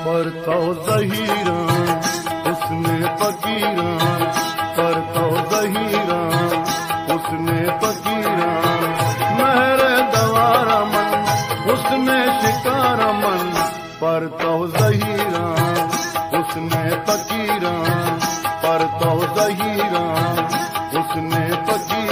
पर तो ज़हीरा उसने फकीरा, पर तो ज़हीरा उसने फकीरा। महरे दवारा मन उसने शिकारा मन, पर तो ज़हीरा उसने फकीरा, पर तो ज़हीरा उसने फकीरा।